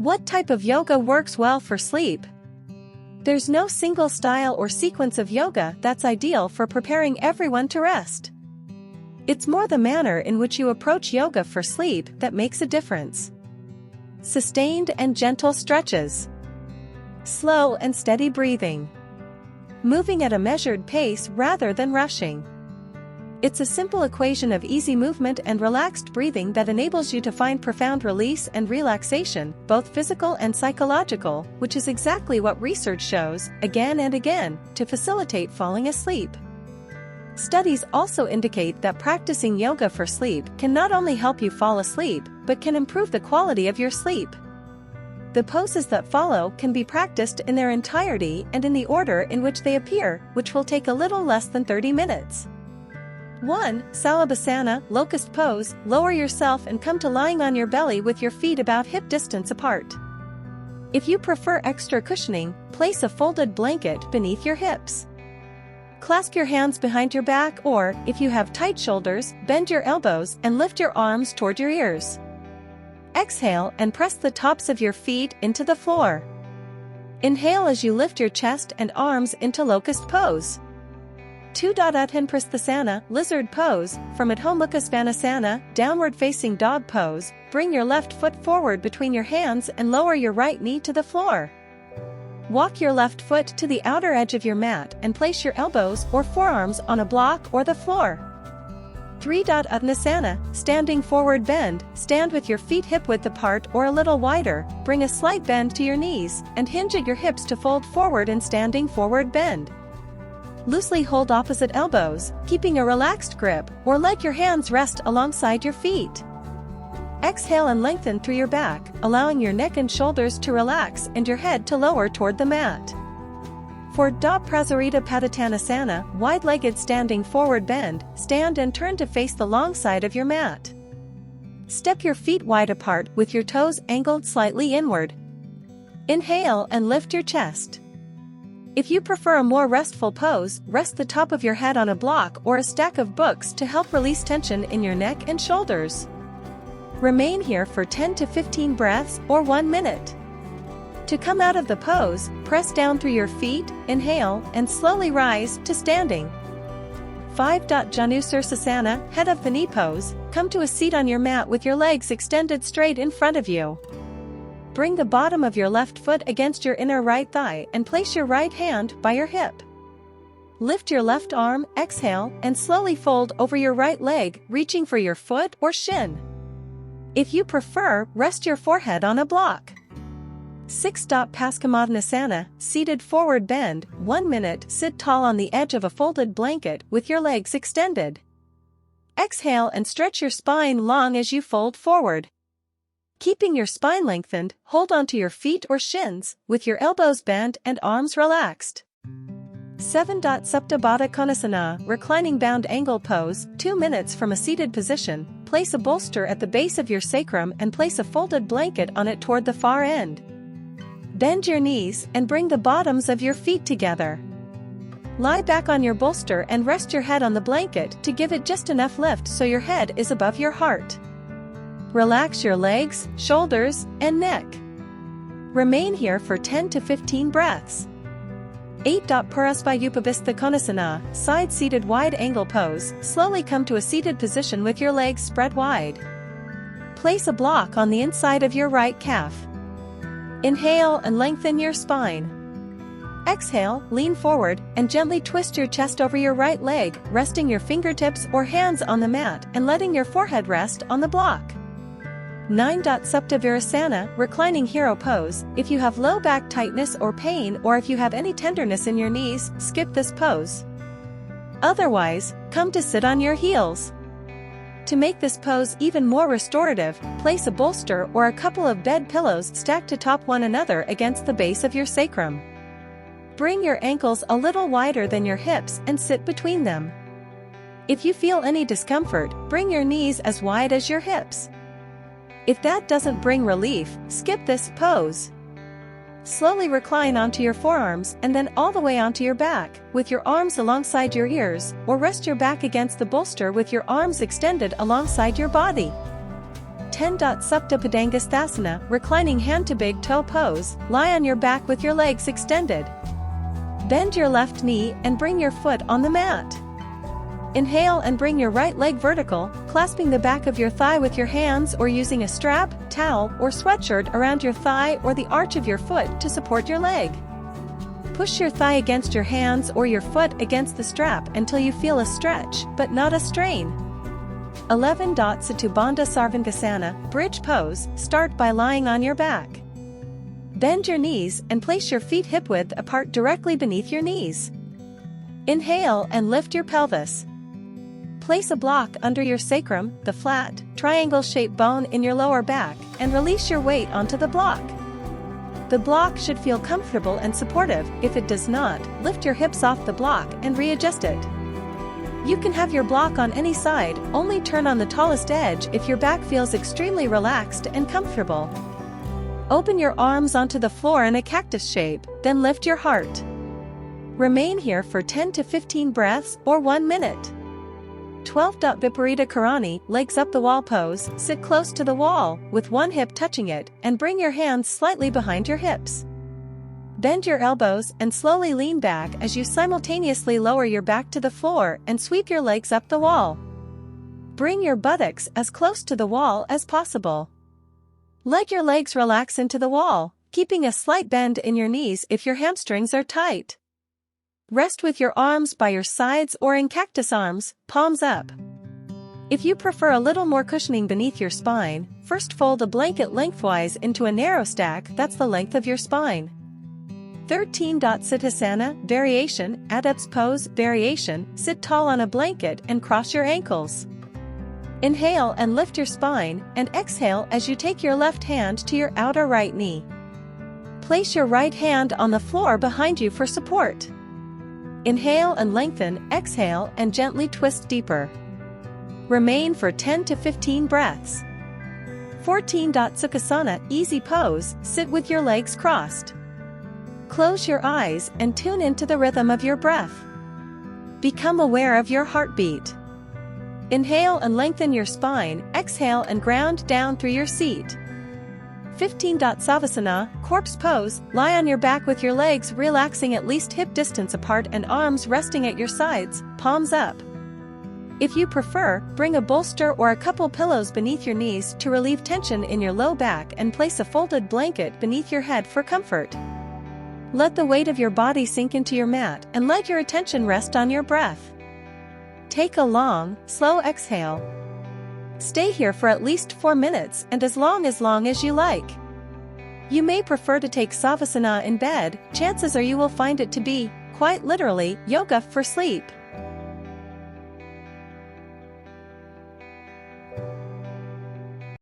What type of yoga works well for sleep? There's no single style or sequence of yoga that's ideal for preparing everyone to rest. It's more the manner in which you approach yoga for sleep that makes a difference. Sustained and gentle stretches. Slow and steady breathing. Moving at a measured pace rather than rushing. It's a simple equation of easy movement and relaxed breathing that enables you to find profound release and relaxation, both physical and psychological, which is exactly what research shows, again and again, to facilitate falling asleep. Studies also indicate that practicing yoga for sleep can not only help you fall asleep, but can improve the quality of your sleep. The poses that follow can be practiced in their entirety and in the order in which they appear, which will take a little less than 30 minutes. 1. Salabhasana, locust pose. Lower yourself and come to lying on your belly with your feet about hip distance apart. If you prefer extra cushioning, place a folded blanket beneath your hips. Clasp your hands behind your back, or, if you have tight shoulders, bend your elbows and lift your arms toward your ears. Exhale and press the tops of your feet into the floor. Inhale as you lift your chest and arms into locust pose. 2. Uttanprasthasana, lizard pose. From Adho Mukha Svanasana, downward facing dog pose, bring your left foot forward between your hands and lower your right knee to the floor. Walk your left foot to the outer edge of your mat and place your elbows or forearms on a block or the floor. 3. Uttanasana, standing forward bend. Stand with your feet hip-width apart or a little wider, bring a slight bend to your knees, and hinge at your hips to fold forward in standing forward bend. Loosely hold opposite elbows, keeping a relaxed grip, or let your hands rest alongside your feet. Exhale and lengthen through your back, allowing your neck and shoulders to relax and your head to lower toward the mat. For Prasarita Padottanasana, wide-legged standing forward bend, stand and turn to face the long side of your mat. Step your feet wide apart with your toes angled slightly inward. Inhale and lift your chest. If you prefer a more restful pose, rest the top of your head on a block or a stack of books to help release tension in your neck and shoulders. Remain here for 10 to 15 breaths or 1 minute. To come out of the pose, press down through your feet, inhale, and slowly rise to standing. 5. Janusirsasana, head of the knee pose. Come to a seat on your mat with your legs extended straight in front of you. Bring the bottom of your left foot against your inner right thigh and place your right hand by your hip. Lift your left arm, exhale, and slowly fold over your right leg, reaching for your foot or shin. If you prefer, rest your forehead on a block. 6. Paschimottanasana, seated forward bend. 1 minute, sit tall on the edge of a folded blanket with your legs extended. Exhale and stretch your spine long as you fold forward. Keeping your spine lengthened, hold onto your feet or shins, with your elbows bent and arms relaxed. 7. Supta Baddha Konasana, reclining bound angle pose. 2 minutes from a seated position, place a bolster at the base of your sacrum and place a folded blanket on it toward the far end. Bend your knees and bring the bottoms of your feet together. Lie back on your bolster and rest your head on the blanket to give it just enough lift so your head is above your heart. Relax your legs, shoulders, and neck. Remain here for 10 to 15 breaths. 8. Purasvayupabistha Konasana, side-seated wide-angle pose. Slowly come to a seated position with your legs spread wide. Place a block on the inside of your right calf. Inhale and lengthen your spine. Exhale, lean forward, and gently twist your chest over your right leg, resting your fingertips or hands on the mat and letting your forehead rest on the block. 9. Supta Virasana, reclining hero pose. If you have low back tightness or pain, or if you have any tenderness in your knees, skip this pose. Otherwise, come to sit on your heels. To make this pose even more restorative, place a bolster or a couple of bed pillows stacked atop one another against the base of your sacrum. Bring your ankles a little wider than your hips and sit between them. If you feel any discomfort, bring your knees as wide as your hips. If that doesn't bring relief, skip this pose. Slowly recline onto your forearms and then all the way onto your back, with your arms alongside your ears, or rest your back against the bolster with your arms extended alongside your body. 10. Supta Padangasthasana, reclining hand to big toe pose, lie on your back with your legs extended. Bend your left knee and bring your foot on the mat. Inhale and bring your right leg vertical, clasping the back of your thigh with your hands or using a strap, towel, or sweatshirt around your thigh or the arch of your foot to support your leg. Push your thigh against your hands or your foot against the strap until you feel a stretch, but not a strain. 11. Satubandha Sarvangasana, bridge pose, start by lying on your back. Bend your knees and place your feet hip-width apart directly beneath your knees. Inhale and lift your pelvis. Place a block under your sacrum, the flat, triangle-shaped bone in your lower back, and release your weight onto the block. The block should feel comfortable and supportive. If it does not, lift your hips off the block and readjust it. You can have your block on any side, only turn on the tallest edge if your back feels extremely relaxed and comfortable. Open your arms onto the floor in a cactus shape, then lift your heart. Remain here for 10 to 15 breaths or 1 minute. 12. Viparita Karani, legs up the wall pose, sit close to the wall, with one hip touching it, and bring your hands slightly behind your hips. Bend your elbows and slowly lean back as you simultaneously lower your back to the floor and sweep your legs up the wall. Bring your buttocks as close to the wall as possible. Let your legs relax into the wall, keeping a slight bend in your knees if your hamstrings are tight. Rest with your arms by your sides or in cactus arms, palms up. If you prefer a little more cushioning beneath your spine, first fold a blanket lengthwise into a narrow stack that's the length of your spine. 13. Siddhasana, variation, adept's pose, variation, sit tall on a blanket and cross your ankles. Inhale and lift your spine, and exhale as you take your left hand to your outer right knee. Place your right hand on the floor behind you for support. Inhale and lengthen, exhale and gently twist deeper. Remain for 10 to 15 breaths. 14. Sukhasana, easy pose, sit with your legs crossed. Close your eyes and tune into the rhythm of your breath. Become aware of your heartbeat. Inhale and lengthen your spine, exhale and ground down through your seat. 15. Savasana, corpse pose, lie on your back with your legs relaxing at least hip distance apart and arms resting at your sides, palms up. If you prefer, bring a bolster or a couple pillows beneath your knees to relieve tension in your low back and place a folded blanket beneath your head for comfort. Let the weight of your body sink into your mat and let your attention rest on your breath. Take a long, slow exhale. Stay here for at least 4 minutes and as long as you like. You may prefer to take Savasana in bed, chances are you will find it to be, quite literally, yoga for sleep.